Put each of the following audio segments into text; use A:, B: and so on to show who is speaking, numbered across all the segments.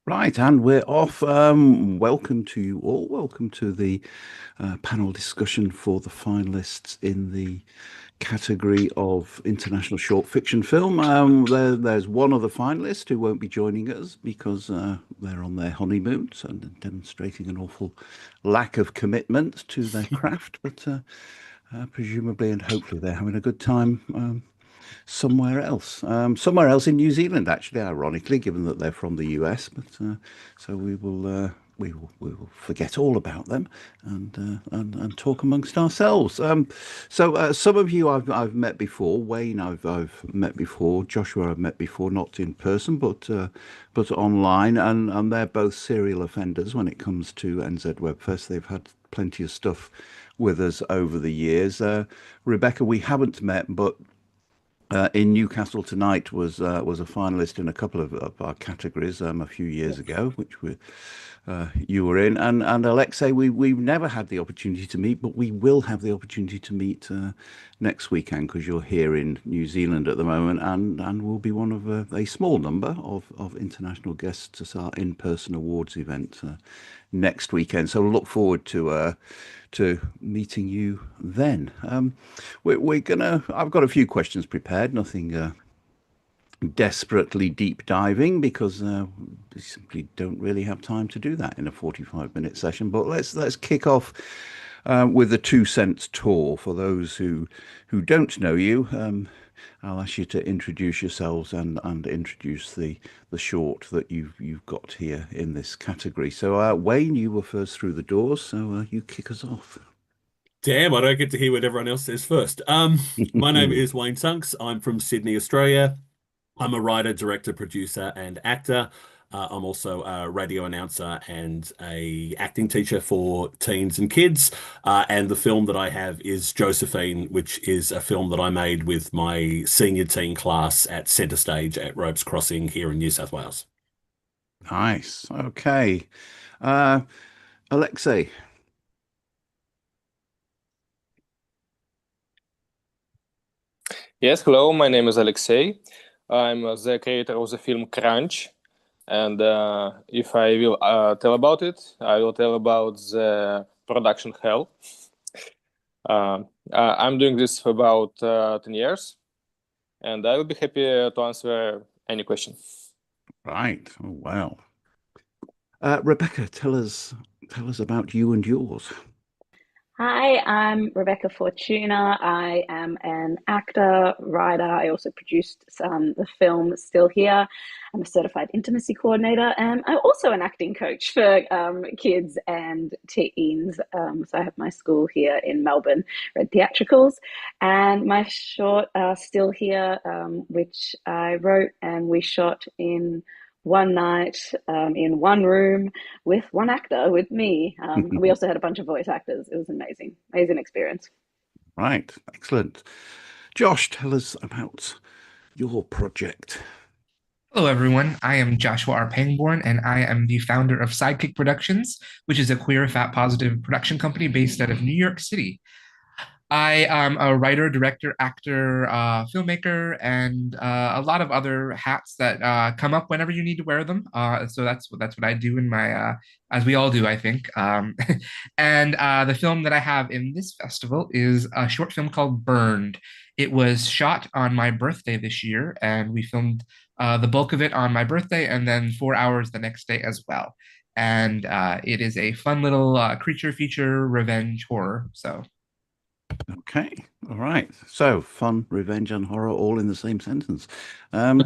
A: Right, and we're off. Welcome to you all. Welcome to the panel discussion for the finalists in the category of international short fiction film. There's one other finalist who won't be joining us because they're on their honeymoons and demonstrating an awful lack of commitment to their craft, but presumably and hopefully they're having a good time. Somewhere else in New Zealand, actually, ironically, given that they're from the US. But so we will forget all about them and talk amongst ourselves. Some of you I've met before. Wayne I've met before. Joshua I've met before, not in person, but online, and they're both serial offenders when it comes to NZ Webfest. They've had plenty of stuff with us over the years. Rebecca, we haven't met, but in Newcastle tonight was a finalist in a couple of our categories a few years
B: Yes.
A: ago, which you were in, and Alexei, we've never had the opportunity to meet, but we will have the opportunity to meet next weekend because you're here in New Zealand at the moment, and will be one of a small number of international guests at our in-person awards event next weekend. So look forward to meeting you then. We're gonna. I've got a few questions prepared. Nothing desperately deep diving because we simply don't really have time to do that in a 45-minute session. But let's kick off with the 2 cents tour for those who don't know you. I'll ask you to introduce yourselves and introduce the short that you've got here in this category. So Wayne, you were first through the doors, so you kick us off.
B: Damn, I don't get to hear what everyone else says first. My name is Wayne Tunks. I'm from Sydney, Australia. I'm a writer, director, producer, and actor. I'm also a radio announcer and a acting teacher for teens and kids. And the film that I have is Josephine, which is a film that I made with my senior teen class at Centre Stage at Ropes Crossing here in New South Wales.
A: Nice. Okay. Uh, Alexei.
C: Yes, hello, my name is Alexei. I'm the creator of the film Crunch. And if I will tell about it, I will tell about the production hell. Uh, I'm doing this for about 10 years, and I will be happy to answer any question.
A: Right. Oh, wow. Rebecca, tell us about you and yours.
D: Hi, I'm Rebecca Fortuna. I am an actor, writer. I also produced the film Still Here. I'm a certified intimacy coordinator, and I'm also an acting coach for kids and teens. So I have my school here in Melbourne, Red Theatricals, and my short Still Here, which I wrote and we shot in one night in one room with one actor, with me. We also had a bunch of voice actors. It was an amazing, amazing experience.
A: Right. Excellent. Josh, tell us about your project.
E: Hello, everyone. I am Joshua R. Pangborn, and I am the founder of Sidekick Productions, which is a queer, fat positive production company based out of New York City. I am a writer, director, actor, filmmaker, and a lot of other hats that come up whenever you need to wear them. So that's what I do in my, as we all do, I think. And the film that I have in this festival is a short film called Burned. It was shot on my birthday this year, and we filmed the bulk of it on my birthday, and then 4 hours the next day as well. And it is a fun little creature feature revenge horror. So.
A: Okay. All right. So fun, revenge, and horror all in the same sentence. Um,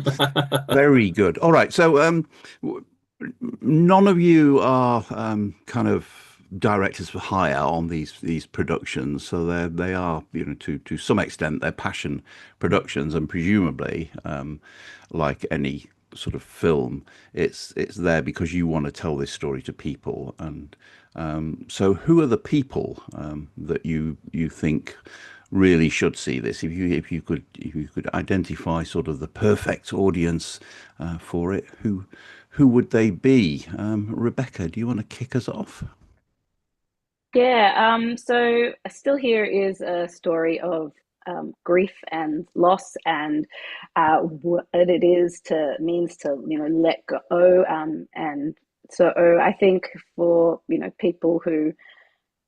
A: very good. All right. So w- none of you are kind of directors for hire on these productions, so they are, to some extent they're passion productions, and presumably, like any sort of film, it's there because you want to tell this story to people. And so, who are the people that you think really should see this? If you could identify sort of the perfect audience for it, who would they be? Rebecca, do you want to kick us off?
D: Yeah, so Still Here is a story of grief and loss, and what it is to means to let go. And so I think for people who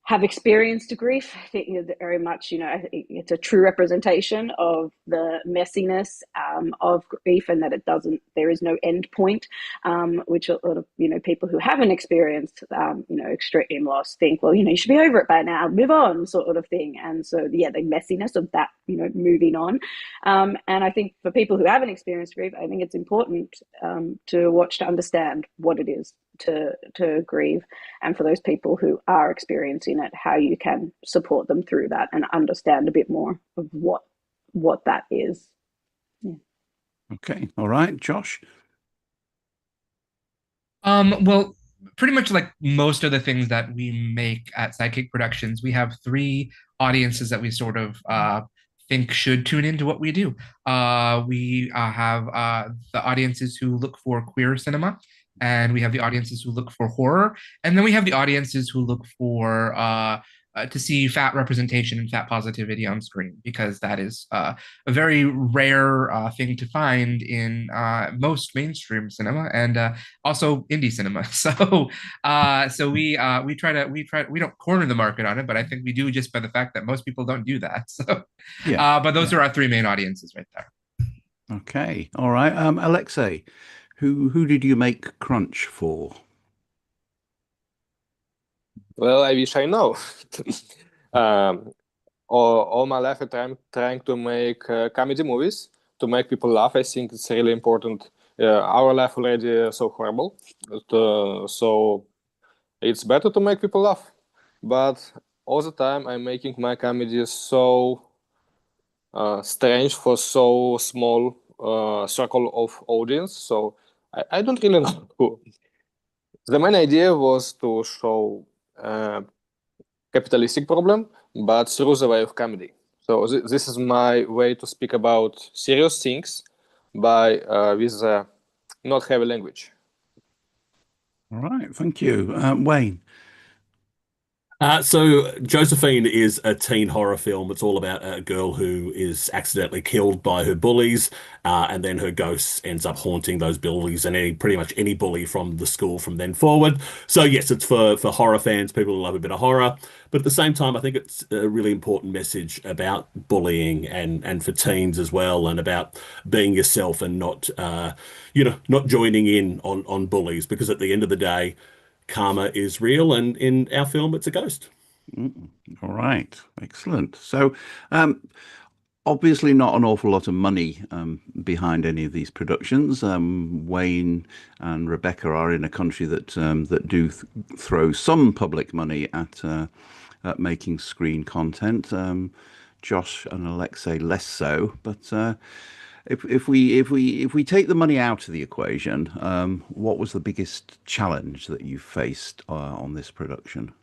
D: have experienced grief, I think very much, I think it's a true representation of the messiness of grief, and that there is no end point, which a lot of, people who haven't experienced, extreme loss think, well, you should be over it by now, move on, sort of thing. And so, yeah, the messiness of that, moving on. And I think for people who haven't experienced grief, I think it's important to watch to understand what it is to grieve, and for those people who are experiencing it, how you can support them through that and understand a bit more of what that is. Yeah.
A: Okay. All right, Josh.
E: Well, pretty much like most of the things that we make at Sidekick Productions, we have three audiences that we sort of think should tune into what we do. We have the audiences who look for queer cinema, and we have the audiences who look for horror, and then we have the audiences who look for to see fat representation and fat positivity on screen, because that is a very rare thing to find in most mainstream cinema and also indie cinema. So we don't corner the market on it, but I think we do just by the fact that most people don't do that. So
A: Yeah.
E: but those are our three main audiences right there.
A: Okay. All right. Alexei, who did you make Crunch for?
C: Well, I wish I know. All my life I'm trying to make comedy movies to make people laugh. I think it's really important. Our life already so horrible, so it's better to make people laugh. But all the time I'm making my comedy so strange for so small circle of audience. So I don't really know who. The main idea was to show capitalistic problem, but through the way of comedy. So this is my way to speak about serious things by with not heavy language.
A: All right. Thank you. Wayne.
B: So Josephine is a teen horror film. It's all about a girl who is accidentally killed by her bullies, and then her ghost ends up haunting those bullies and pretty much any bully from the school from then forward. So yes, it's for horror fans, people who love a bit of horror. But at the same time, I think it's a really important message about bullying and for teens as well, and about being yourself and not not joining in on bullies, because at the end of the day, karma is real, and in our film, it's a ghost.
A: All right, excellent. So, obviously, not an awful lot of money behind any of these productions. Wayne and Rebecca are in a country that that do throw some public money at making screen content. Josh and Alexei less so, but if we take the money out of the equation, what was the biggest challenge that you faced on this production?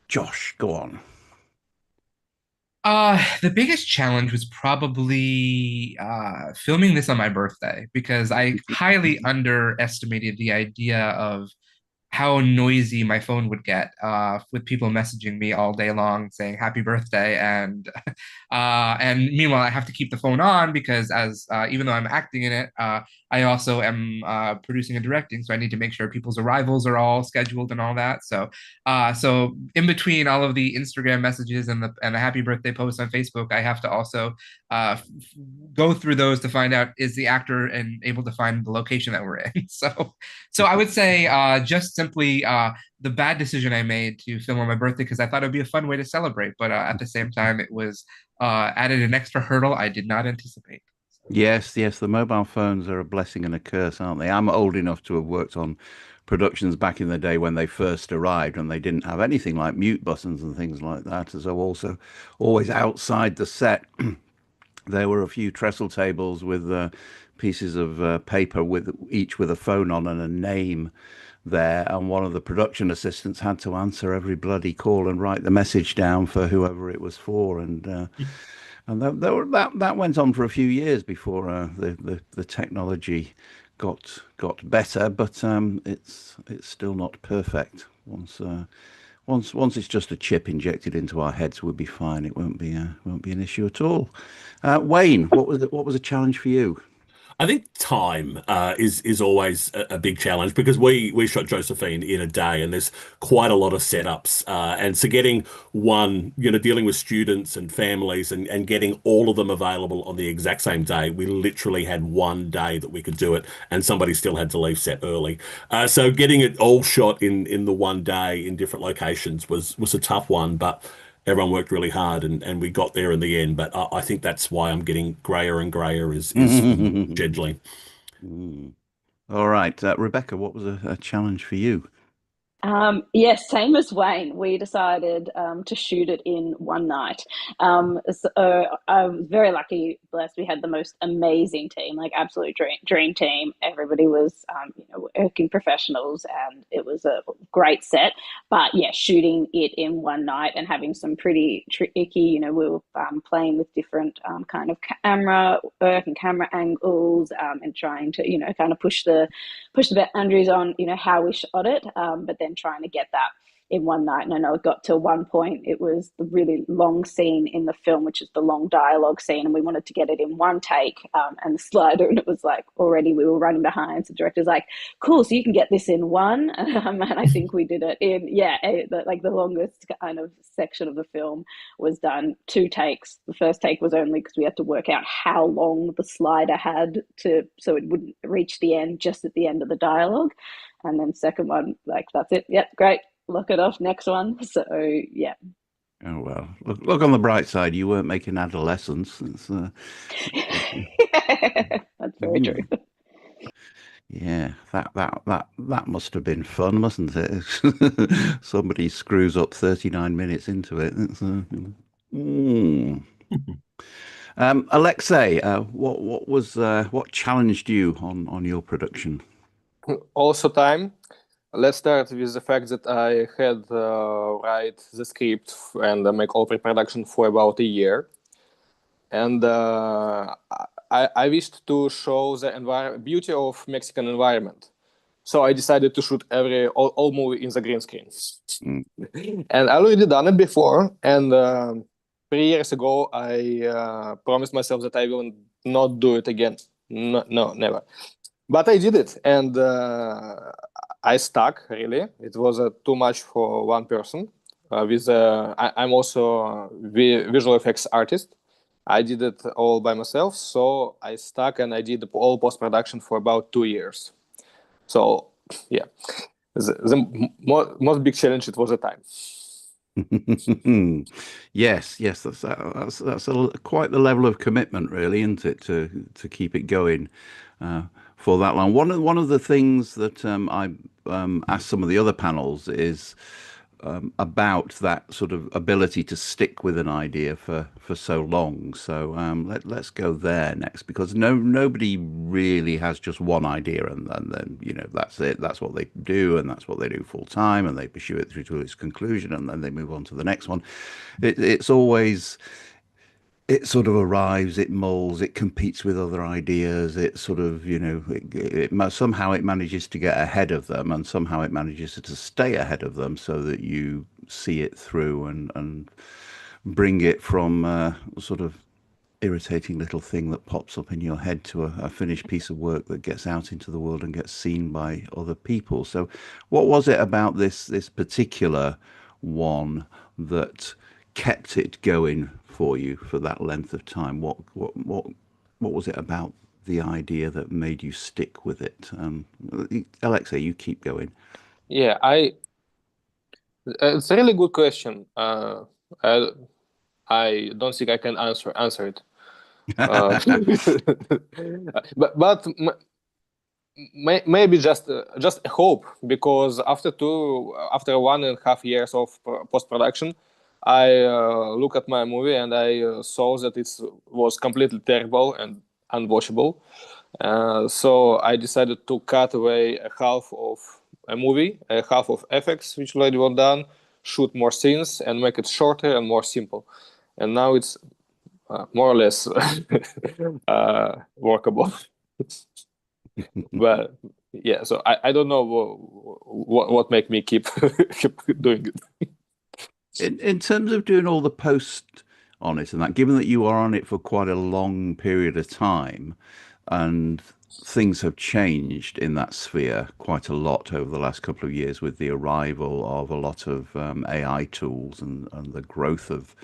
A: Josh, go on.
E: The biggest challenge was probably filming this on my birthday, because I highly underestimated the idea of how noisy my phone would get with people messaging me all day long saying happy birthday, and meanwhile I have to keep the phone on because as even though I'm acting in it, I also am producing and directing, so I need to make sure people's arrivals are all scheduled and all that. So in between all of the Instagram messages and the happy birthday posts on Facebook, I have to also go through those to find out, is the actor and able to find the location that we're in. So I would say just simply the bad decision I made to film on my birthday, because I thought it would be a fun way to celebrate, but at the same time it was added an extra hurdle I did not anticipate.
A: Yes, the mobile phones are a blessing and a curse, aren't they? I'm old enough to have worked on productions back in the day when they first arrived, and they didn't have anything like mute buttons and things like that. So also, always outside the set, there were a few trestle tables with pieces of paper with each with a phone on and a name there, and one of the production assistants had to answer every bloody call and write the message down for whoever it was for, and that went on for a few years before the technology got better, but it's still not perfect once it's just a chip injected into our heads, we'll be fine. It won't be an issue at all. Wayne, what was a challenge for you?
B: I think time is always a big challenge because we shot Josephine in a day, and there's quite a lot of setups, and so getting one, dealing with students and families and getting all of them available on the exact same day. We literally had one day that we could do it, and somebody still had to leave set early. So getting it all shot in the one day in different locations was a tough one, but everyone worked really hard and we got there in the end. But I think that's why I'm getting grayer and grayer is scheduling.
A: All right, Rebecca, what was a challenge for you?
D: Yes, same as Wayne. We decided to shoot it in one night. So I was very lucky, blessed. We had the most amazing team, like absolute dream team. Everybody was, working professionals, and it was a great set. But yeah, shooting it in one night and having some pretty tricky, we were playing with different kind of camera work and camera angles, and trying to, kind of push the boundaries on, how we shot it, but then trying to get that in one night. And I know it got to one point, it was the really long scene in the film, which is the long dialogue scene, and we wanted to get it in one take, and the slider, and it was like already we were running behind. So the director's like, cool, so you can get this in one. And I think we did it in, the longest kind of section of the film was done 2 takes. The first take was only because we had to work out how long the slider had so it wouldn't reach the end just at the end of the dialogue. And then second one, like, that's it. Yep, great. Look it off. Next one. So yeah.
A: Oh well, look on the bright side. You weren't making adolescence.
D: That's very true.
A: Yeah, that must have been fun, mustn't it? Somebody screws up 39 minutes into it. Alexei, what challenged you on your production?
C: Also time. Let's start with the fact that I had write the script and make all pre-production for about a year, and I wished to show the beauty of Mexican environment. So I decided to shoot all movie in the green screen. And I already done it before. And 3 years ago, I promised myself that I will not do it again. No, never. But I did it, and I stuck. Really, it was too much for one person. I'm also a visual effects artist. I did it all by myself, so I stuck, and I did all post production for about 2 years. So yeah, the most big challenge it was the time.
A: Yes, that's quite the level of commitment, really, isn't it, to keep it going for that long. One of the things that I asked some of the other panels is about that sort of ability to stick with an idea for so long. So let's go there next, because nobody really has just one idea and then that's it. That's what they do, and that's what they do full time, and they pursue it through to its conclusion, and then they move on to the next one. It's always, it sort of arrives, it molds, it competes with other ideas. It sort of, somehow it manages to get ahead of them, and somehow it manages to stay ahead of them, so that you see it through and bring it from a sort of irritating little thing that pops up in your head to a finished piece of work that gets out into the world and gets seen by other people. So what was it about this particular one that kept it going for you for that length of time? What was it about the idea that made you stick with it? Alexei, you keep going.
C: Yeah, it's a really good question. I don't think I can answer it. But maybe just a hope, because after 1.5 years of post production, I look at my movie and I saw that it was completely terrible and unwatchable. So I decided to cut away a half of a movie, a half of effects which already were done, shoot more scenes and make it shorter and more simple. And now it's more or less workable. But yeah, so I don't know what make me keep doing it.
A: In terms of doing all the post on it and that, given that you are on it for quite a long period of time, and things have changed in that sphere quite a lot over the last couple of years with the arrival of a lot of AI tools and the growth of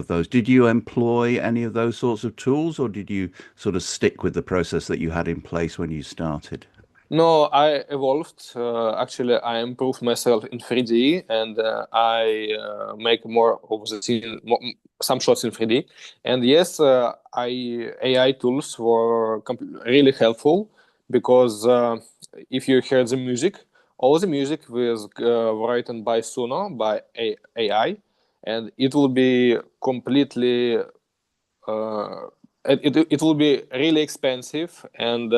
A: those. Did you employ any of those sorts of tools, or did you sort of stick with the process that you had in place when you started?
C: No, I evolved. Actually, I improved myself in 3D, and I make more of the scene, some shots in 3D. And yes, AI tools were really helpful because if you hear the music, all the music was written by Suno, by AI, and it will be completely it will be really expensive and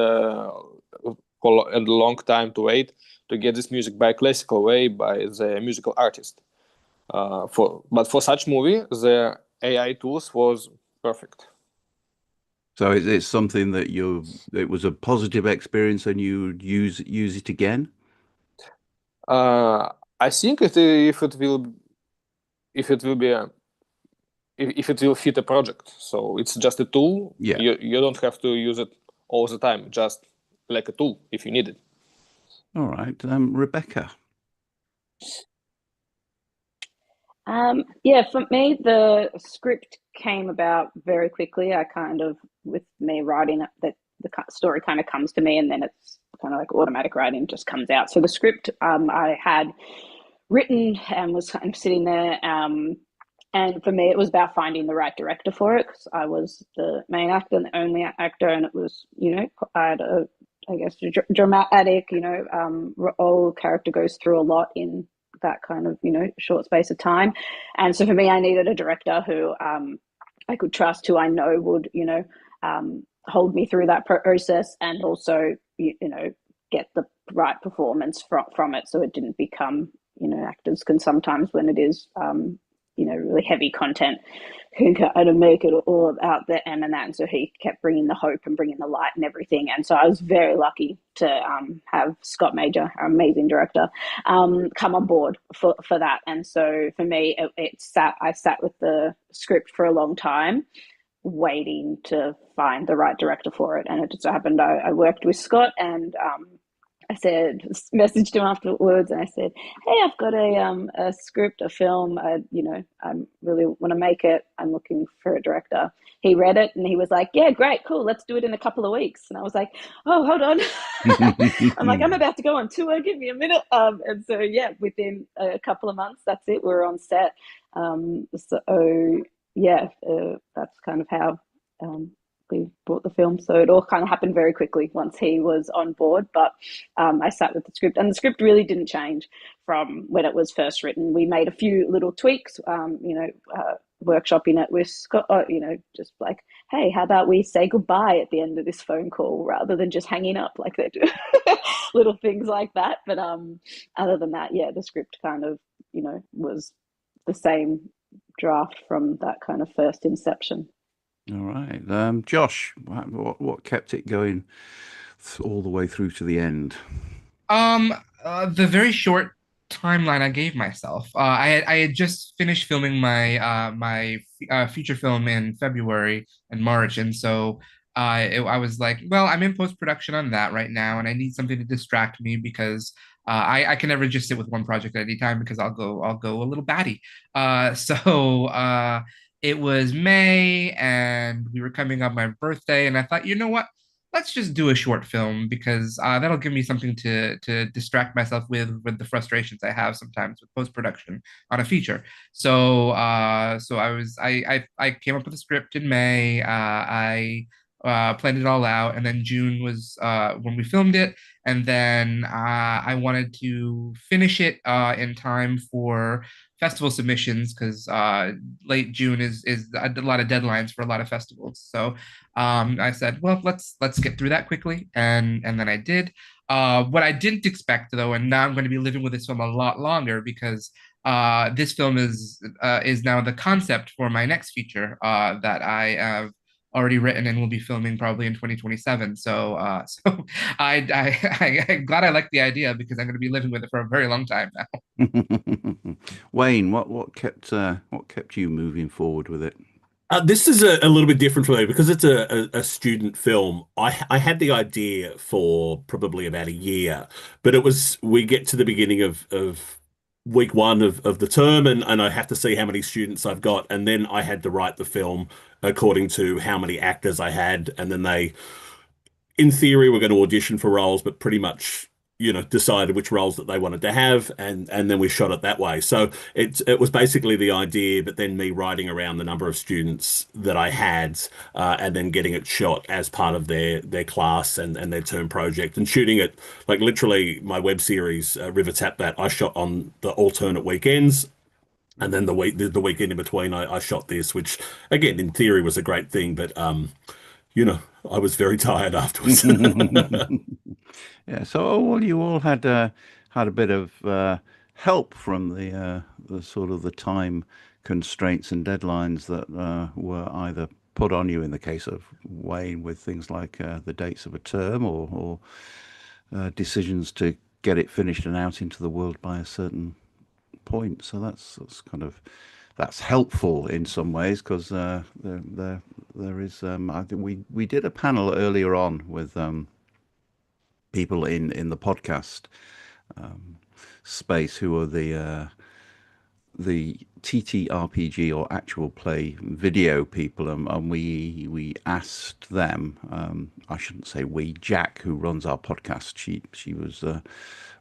C: for a long time to wait to get this music by classical way by the musical artist. But for such movie, the AI tools was perfect.
A: So it's something that it was a positive experience and you use it again?
C: I think if it will be if it will fit a project. So it's just a tool.
A: Yeah.
C: You don't have to use it all the time. Just like a tool if you need it.
A: All right. Rebecca.
D: Yeah, for me, the script came about very quickly. I kind of, with me writing it, that the story kind of comes to me, and then it's kind of like automatic writing just comes out. So the script I had written and was kind of sitting there. And for me, it was about finding the right director for it because I was the main actor and the only actor, and it was, I had a, I guess, dramatic, all character goes through a lot in that kind of, short space of time. And so for me, I needed a director who I could trust, who I know would, hold me through that process and also, get the right performance from it so it didn't become, actors can sometimes, when it is really heavy content, can kind of make it all about the M and that. And so he kept bringing the hope and bringing the light and everything. And so I was very lucky to have Scott Major, our amazing director, come on board for that. And so for me, I sat with the script for a long time, waiting to find the right director for it. And it just so happened I worked with Scott, and I said, messaged him afterwards, and I said, "Hey, I've got a script, a film. I really want to make it. I'm looking for a director." He read it and he was like, "Yeah, great, cool. Let's do it in a couple of weeks." And I was like, "Oh, hold on." I'm like, "I'm about to go on tour. Give me a minute." And so yeah, within a couple of months, that's it. We're on set. So yeah, that's kind of how we brought the film. So it all kind of happened very quickly once he was on board. But I sat with the script, and the script really didn't change from when it was first written. We made a few little tweaks, workshopping it with Scott, just like, "Hey, how about we say goodbye at the end of this phone call rather than just hanging up like they do?" Little things like that. But other than that, yeah, the script kind of, was the same draft from that kind of first inception.
A: All right. Josh, what kept it going all the way through to the end?
E: Um, the very short timeline I gave myself. I had just finished filming my feature film in February and March, and so I was like, well, I'm in post production on that right now, and I need something to distract me because I can never just sit with one project at any time because I'll go a little batty. So it was May, and we were coming up my birthday, and I thought, you know what? Let's just do a short film because that'll give me something to distract myself with the frustrations I have sometimes with post production on a feature. So I came up with a script in May. I planned it all out, and then June was when we filmed it, and then I wanted to finish it in time for festival submissions because late June is a lot of deadlines for a lot of festivals. So I said, well, let's get through that quickly, and then I did. What I didn't expect though, and now I'm going to be living with this film a lot longer because this film is now the concept for my next feature that I have already written and will be filming probably in 2027. So, so I'm glad I like the idea because I'm going to be living with it for a very long time now.
A: Wayne, what kept you moving forward with it?
B: This is a little bit different for me because it's a student film. I had the idea for probably about a year, but we get to the beginning of week one of the term, and I have to see how many students I've got, and then I had to write the film according to how many actors I had, and then they in theory, we're going to audition for roles, but pretty much, decided which roles that they wanted to have, and then we shot it that way. So it was basically the idea, but then me writing around the number of students that I had, and then getting it shot as part of their class and their term project, and shooting it like literally my web series River Tap that I shot on the alternate weekends. And then the weekend in between, I shot this, which again, in theory, was a great thing, but I was very tired afterwards.
A: Yeah, so well, you all had a bit of help from the sort of the time constraints and deadlines that were either put on you in the case of Wayne with things like the dates of a term or decisions to get it finished and out into the world by a certain point. So that's helpful in some ways because there is I think we did a panel earlier on with people in the podcast space who are the TTRPG or actual play video people, and we asked them. I shouldn't say we. Jack, who runs our podcast, she was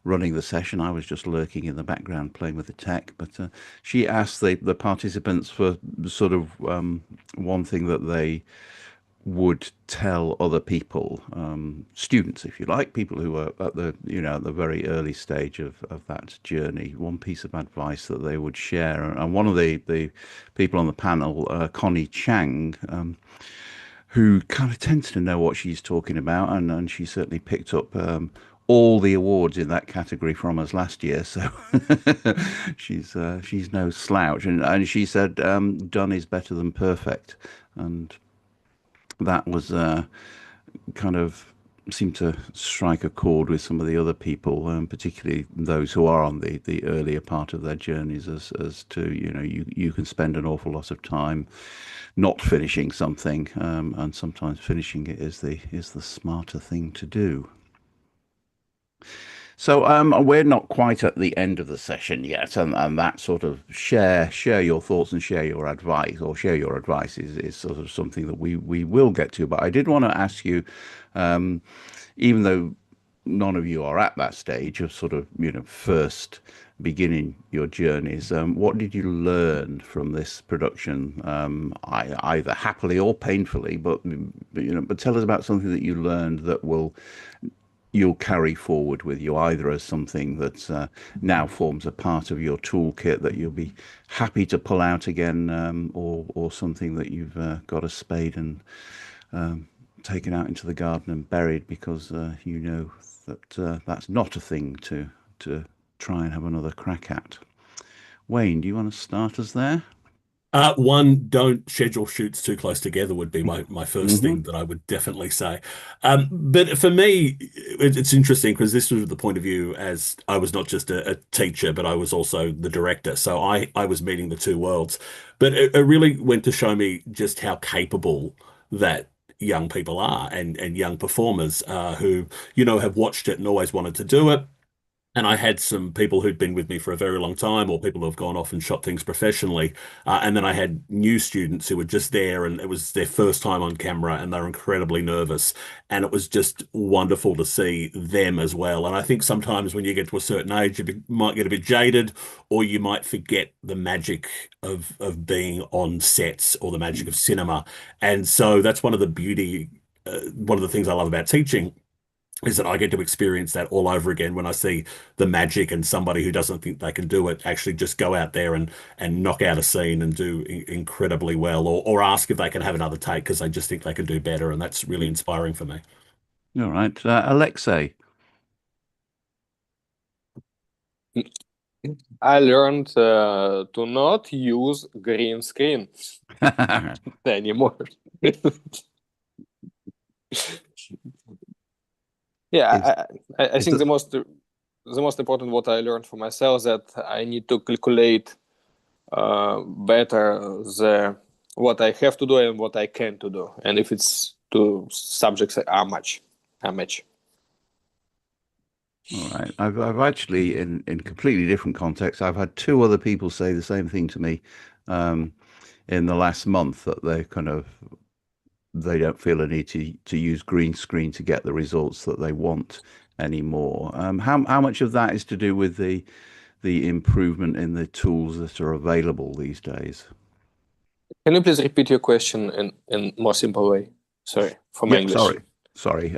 A: running the session. I was just lurking in the background playing with the tech, but she asked the participants for sort of one thing that they would tell other people, students, if you like, people who are at the very early stage of that journey, one piece of advice that they would share. And one of the people on the panel, Connie Chang, who kind of tends to know what she's talking about, and she certainly picked up all the awards in that category from us last year, so she's no slouch. And she said, "Done is better than perfect," and that was kind of seemed to strike a chord with some of the other people, particularly those who are on the earlier part of their journeys, as to you can spend an awful lot of time not finishing something, and sometimes finishing it is the smarter thing to do. So we're not quite at the end of the session yet, and that sort of share your thoughts and share your advice, or share your advice is sort of something that we will get to. But I did want to ask you, even though none of you are at that stage of sort of first beginning your journeys, what did you learn from this production, either happily or painfully? But tell us about something that you learned that you'll carry forward with you, either as something that now forms a part of your toolkit that you'll be happy to pull out again, or something that you've got a spade and taken out into the garden and buried because you know that that's not a thing to try and have another crack at. Wayne, do you want to start us there?
B: One, don't schedule shoots too close together would be my first thing that I would definitely say. But for me, it's interesting because this was the point of view as I was not just a teacher, but I was also the director. So I was meeting the two worlds. But it really went to show me just how capable that young people are, and young performers who, have watched it and always wanted to do it. And I had some people who'd been with me for a very long time, or people who have gone off and shot things professionally. And then I had new students who were just there, and it was their first time on camera, and they were incredibly nervous. And it was just wonderful to see them as well. And I think sometimes when you get to a certain age, might get a bit jaded, or you might forget the magic of being on sets, or the magic of cinema. And so that's one of the one of the things I love about teaching is that I get to experience that all over again when I see the magic, and somebody who doesn't think they can do it actually just go out there and knock out a scene and do incredibly well, or ask if they can have another take because they just think they can do better, and that's really inspiring for me.
A: All right, Alexei.
C: I learned to not use green screen anymore. Yeah, I
A: Is
C: think
A: that
C: the most important what I learned for myself that I need to calculate better the what I have to do and what I can to do, and if it's two subjects how much.
A: all right? I've actually in completely different contexts. I've had two other people say the same thing to me in the last month that they don't feel a need to use green screen to get the results that they want anymore. How much of that is to do with the improvement in the tools that are available these days?
C: Can you please repeat your question in more simple way? Sorry for my
A: Yeah,
C: English.
A: sorry.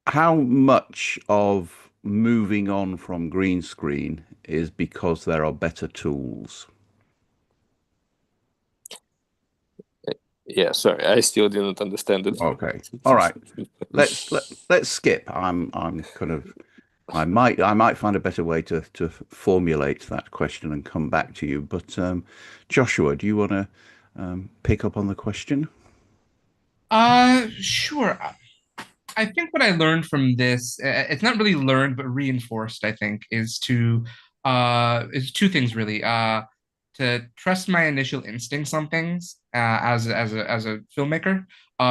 A: How much of moving on from green screen is because there are better tools?
C: Yeah, sorry, I still didn't understand it.
A: Okay. All right. Let's skip. I'm kind of I might find a better way to formulate that question and come back to you. But Joshua, do you want to pick up on the question?
E: Sure. I think what I learned from this, it's not really learned, but reinforced, I think, is two things really. To trust my initial instincts on things as a filmmaker,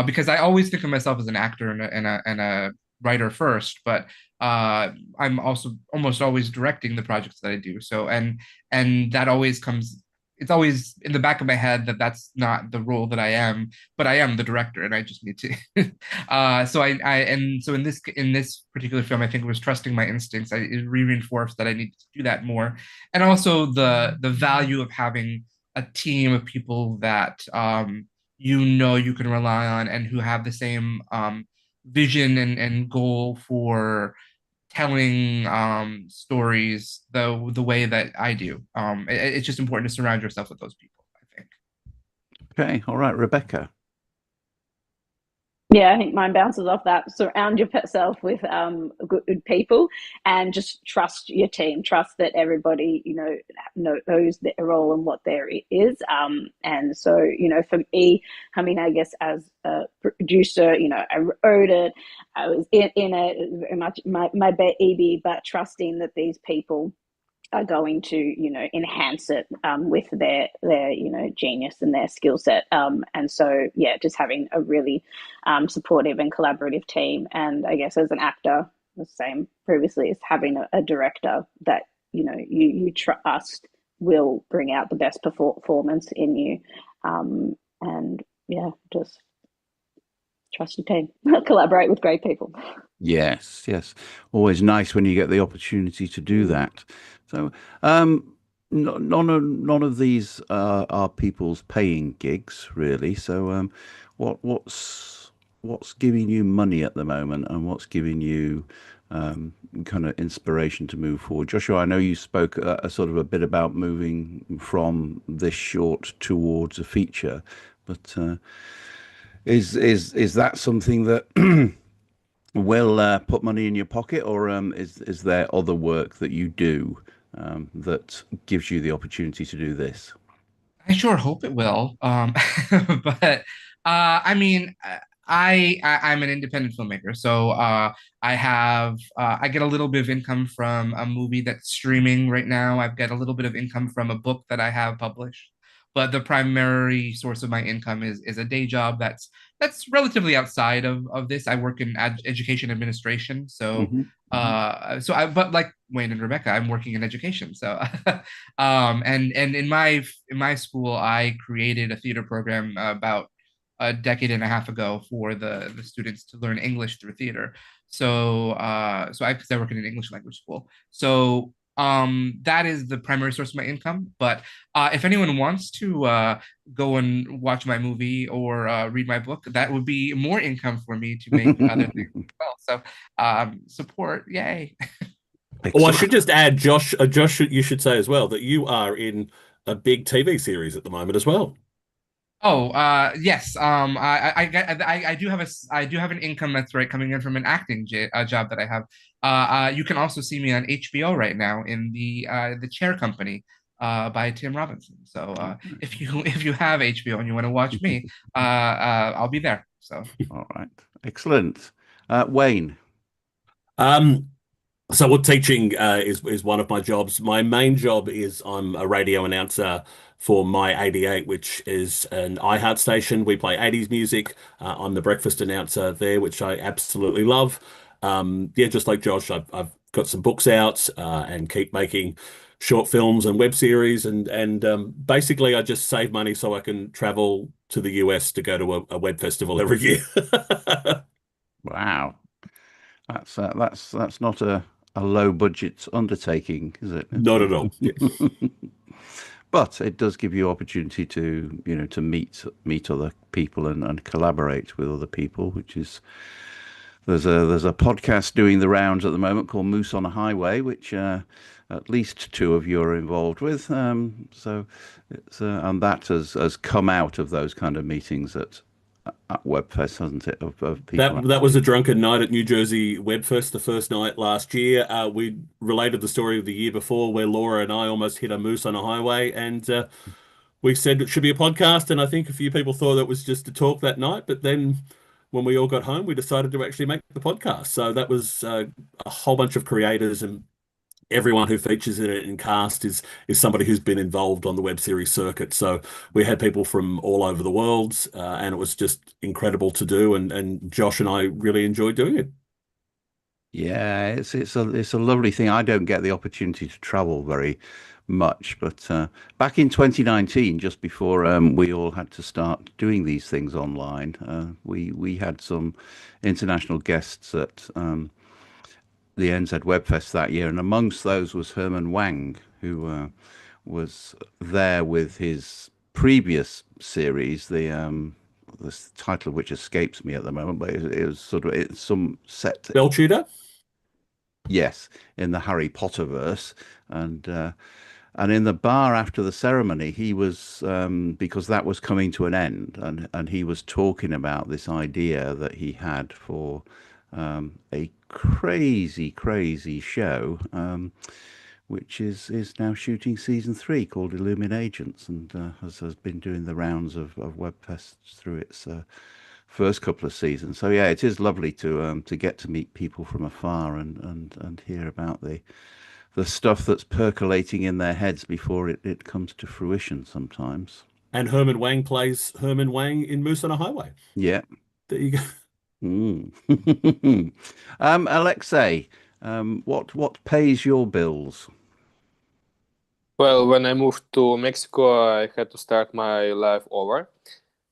E: because I always think of myself as an actor and a writer first, but I'm also almost always directing the projects that I do. So and that always comes. It's always in the back of my head that that's not the role that I am, but I am the director, and I just need to. So in this particular film, I think it was trusting my instincts. It reinforced that I needed to do that more, and also the value of having a team of people that you can rely on and who have the same vision and goal for telling stories the way that I do. It's just important to surround yourself with those people, I think.
A: Okay. All right, Rebecca.
D: Yeah, I think mine bounces off that. Surround yourself with good people and just trust your team. Trust that everybody, knows their role and what there is. And so, for me, I mean, I guess as a producer, I wrote it. I was in it very much my baby, but trusting that these people are going to enhance it with their genius and their skill set, and so yeah, just having a really supportive and collaborative team. And I guess as an actor, the same previously, is having a director that you trust will bring out the best performance in you, and yeah, just trust your team. Collaborate with great people.
A: Yes, yes. Always nice when you get the opportunity to do that. So, none of these are people's paying gigs, really. So, what's giving you money at the moment, and what's giving you kind of inspiration to move forward? Joshua, I know you spoke a sort of a bit about moving from this short towards a feature, but is that something that will put money in your pocket, or is there other work that you do that gives you the opportunity to do this?
E: I sure hope it will. But I mean, I'm an independent filmmaker, so I get a little bit of income from a movie that's streaming right now. I've got a little bit of income from a book that I have published, but the primary source of my income is a day job that's relatively outside of this. I work in education administration, so
A: Hmm.
E: but like Wayne and Rebecca, I'm working in education, so and in my school, I created a theater program about a decade and a half ago for the students to learn English through theater. Because I work in an English language school, so that is the primary source of my income. But if anyone wants to go and watch my movie or read my book, that would be more income for me to make other things as well. So support, yay!
B: Oh, I
A: Excellent.
B: should just add, Josh, you should say as well that you are in a big TV series at the moment as well.
E: Oh, yes. I do have an income that's right coming in from an acting job that I have. You can also see me on HBO right now in the Chair Company. by Tim Robinson. So if you have HBO and you want to watch me, I'll be there. So
A: all right, excellent. Wayne.
B: So what teaching is one of my jobs. My main job is I'm a radio announcer for My 88, which is an iHeart station. We play 80s music. I'm the breakfast announcer there, which I absolutely love. Yeah, just like Josh, I've got some books out and keep making short films and web series, and basically I just save money so I can travel to the US to go to a web festival every year.
A: Wow, that's not a low budget undertaking, is it?
B: Not at all. Yeah.
A: But it does give you opportunity to, to meet other people and collaborate with other people, which is there's a podcast doing the rounds at the moment called Moose on a Highway, which at least two of you are involved with. So it's and that has come out of those kind of meetings at Webfest, hasn't it? Of people.
B: That was a drunken night at New Jersey Webfest, the first night last year. We related the story of the year before where Laura and I almost hit a moose on a highway, and we said it should be a podcast. And I think a few people thought it was just a talk that night, but then when we all got home, we decided to actually make the podcast. So that was a whole bunch of creators, and everyone who features in it in cast is somebody who's been involved on the web series circuit. So we had people from all over the world, and it was just incredible to do. And Josh and I really enjoyed doing it.
A: Yeah, it's a lovely thing. I don't get the opportunity to travel very much, but back in 2019, just before we all had to start doing these things online, we had some international guests at the NZ Webfest that year, and amongst those was Herman Wang, who was there with his previous series, the title of which escapes me at the moment, but it was it's some set.
B: Bell-Tudor?
A: Yes, in the Harry Potter verse, and in the bar after the ceremony, he was because that was coming to an end, and he was talking about this idea that he had for a crazy show, which is now shooting season 3 called Illuminagents, and has been doing the rounds of Webfest through its first couple of seasons. So yeah, it is lovely to get to meet people from afar and hear about the stuff that's percolating in their heads before it comes to fruition sometimes.
B: And Herman Wang plays Herman Wang in Moose on a Highway.
A: Yeah.
B: There you go.
A: Alexei, what pays your bills?
C: Well, when I moved to Mexico, I had to start my life over.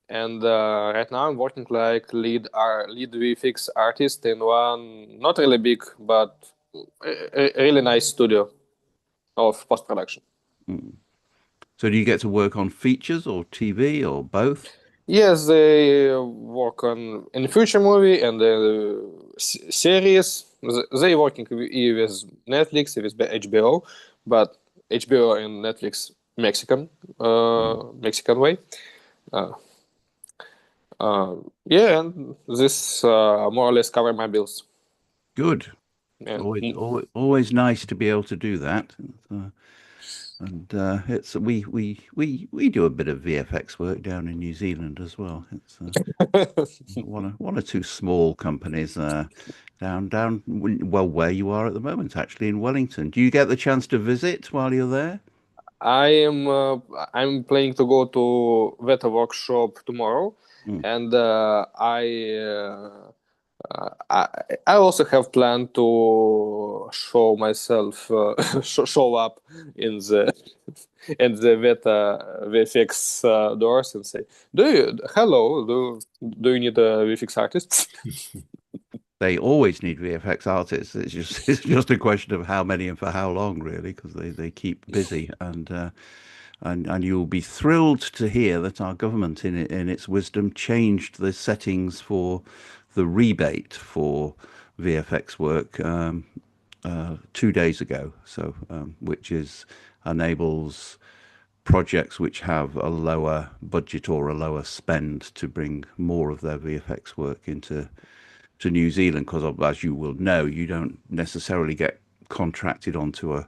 C: And right now I'm working like lead VFX artist in one not really big but a really nice studio of post-production.
A: So do you get to work on features or TV or both?
C: Yes, they work on in future movie and series. They working with Netflix, with HBO, but HBO and Netflix Mexican way. Yeah, and this more or less cover my bills.
A: Good.
C: Yeah.
A: Always nice to be able to do that. And it's we do a bit of VFX work down in New Zealand as well. It's one or two small companies down well where you are at the moment, actually in Wellington. Do you get the chance to visit while you're there?
C: I'm planning to go to Veta workshop tomorrow, and I also have planned to show myself, show up in the Veta VFX doors and say, hello, do you need a VFX artist?
A: They always need VFX artists. It's just a question of how many and for how long, really, because they keep busy. And you'll be thrilled to hear that our government, in its wisdom, changed the settings for the rebate for VFX work 2 days ago. So, which enables projects which have a lower budget or a lower spend to bring more of their VFX work to New Zealand, because as you will know, you don't necessarily get contracted onto a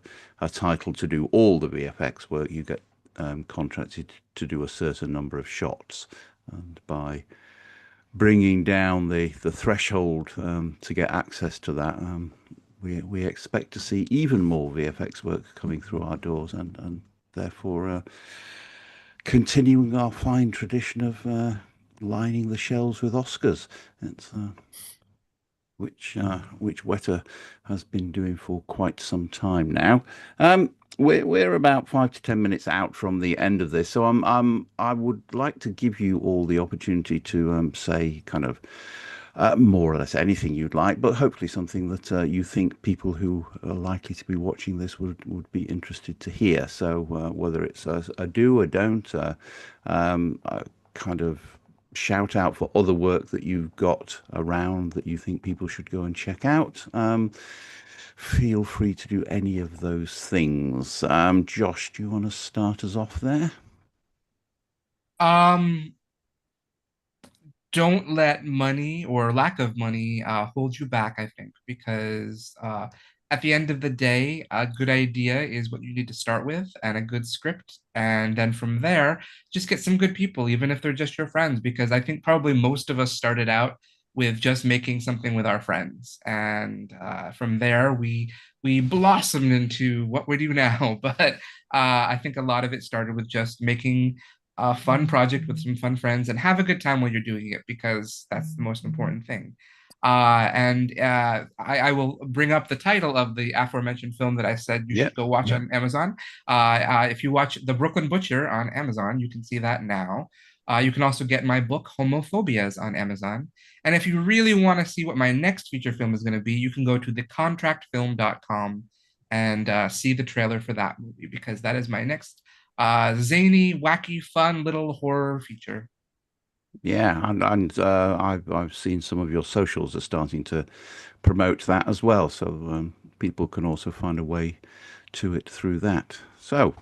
A: title to do all the VFX work. You get contracted to do a certain number of shots, and by bringing down the threshold to get access to that, we expect to see even more VFX work coming through our doors, and therefore continuing our fine tradition of lining the shelves with Oscars. It's which Weta has been doing for quite some time now. We're about 5 to 10 minutes out from the end of this, so I would like to give you all the opportunity to say kind of more or less anything you'd like, but hopefully something that you think people who are likely to be watching this would be interested to hear. So whether it's a do or don't, a kind of shout out for other work that you've got around that you think people should go and check out. Feel free to do any of those things. Josh, do you want to start us off there?
E: Don't let money or lack of money hold you back, I think, because at the end of the day, a good idea is what you need to start with and a good script. And then from there, just get some good people, even if they're just your friends, because I think probably most of us started out with just making something with our friends. And from there, we blossomed into what we do now. But I think a lot of it started with just making a fun project with some fun friends and have a good time while you're doing it, because that's the most important thing. I will bring up the title of the aforementioned film that I said you should go watch on Amazon. If you watch The Brooklyn Butcher on Amazon, you can see that now. You can also get my book, Homophobias, on Amazon. And if you really want to see what my next feature film is going to be, you can go to thecontractfilm.com and see the trailer for that movie, because that is my next zany, wacky, fun little horror feature.
A: Yeah, and I've seen some of your socials are starting to promote that as well, so people can also find a way to it through that. So,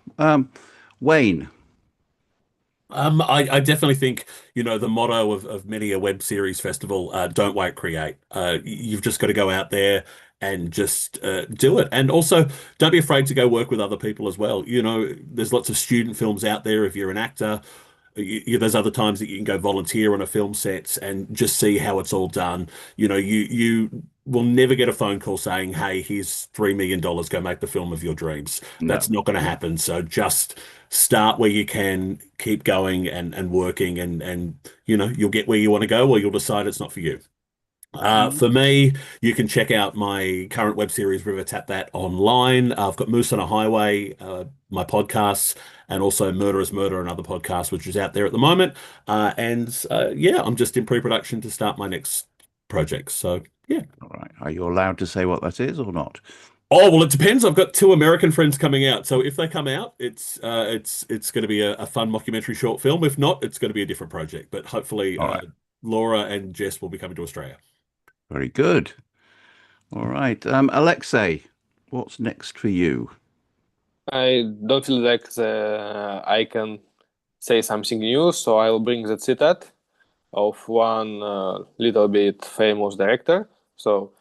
A: Wayne.
B: I definitely think, the motto of many a web series festival, don't wait, create. You've just got to go out there and just do it. And also, don't be afraid to go work with other people as well. There's lots of student films out there if you're an actor. There's other times that you can go volunteer on a film set and just see how it's all done. You will never get a phone call saying, "Hey, here's $3 million, go make the film of your dreams."
A: No.
B: That's not going to happen. So just start where you can, keep going and working, and you'll get where you want to go, or you'll decide it's not for you. For me, you can check out my current web series, River Tap That, online. I've got Moose on a Highway, my podcasts, and also Murder is Murder, another podcast, which is out there at the moment. Yeah, I'm just in pre-production to start my next project. So, yeah.
A: All right. Are you allowed to say what that is or not?
B: Oh, well, it depends. I've got 2 American friends coming out. So if they come out, it's going to be a fun mockumentary short film. If not, it's going to be a different project. But hopefully, Laura and Jess will be coming to Australia.
A: Very good. All right. Alexei, what's next for you?
C: I don't feel like I can say something new, so I'll bring the citat of one little bit famous director. So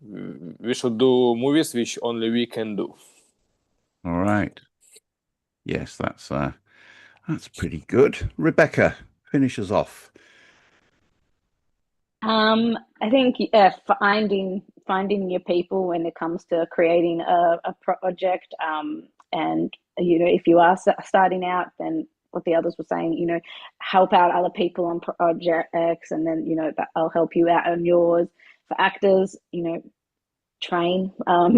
C: we should do movies which only we can do.
A: All right. Yes, that's pretty good. Rebecca, finish us off.
D: I think finding your people when it comes to creating a project, and if you are starting out, then what the others were saying, help out other people on projects, and then that I'll help you out on yours. For actors, train,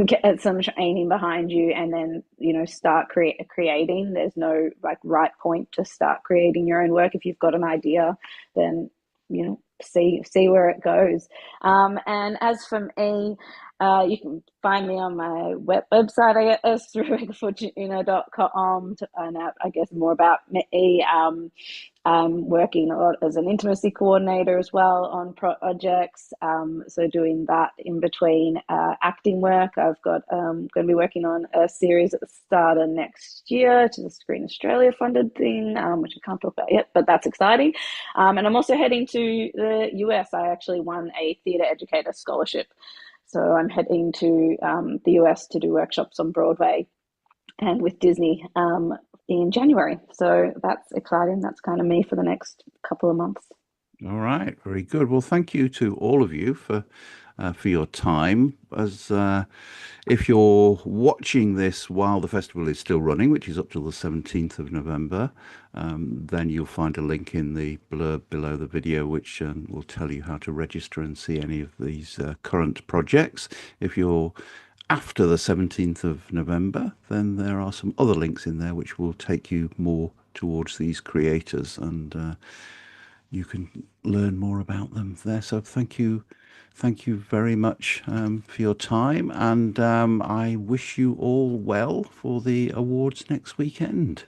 D: get some training behind you, and then start creating. There's no right point to start creating your own work. If you've got an idea, then see where it goes. And as for me, you can find me on my website, I guess, through regafortuna.com to find out, I guess, more about me. I'm working a lot as an intimacy coordinator as well on projects. So doing that in between acting work. I've got going to be working on a series at the start of next year, to the Screen Australia funded thing, which I can't talk about yet, but that's exciting. And I'm also heading to the US. I actually won a theatre educator scholarship. So I'm heading to the US to do workshops on Broadway and with Disney in January. So that's exciting. That's kind of me for the next couple of months.
A: All right, very good. Well, thank you to all of you for your time. As if you're watching this while the festival is still running, which is up till the 17th of November, then you'll find a link in the blurb below the video, which will tell you how to register and see any of these current projects. If you're after the 17th of November, then there are some other links in there which will take you more towards these creators, and you can learn more about them there. So thank you very much for your time, and I wish you all well for the awards next weekend.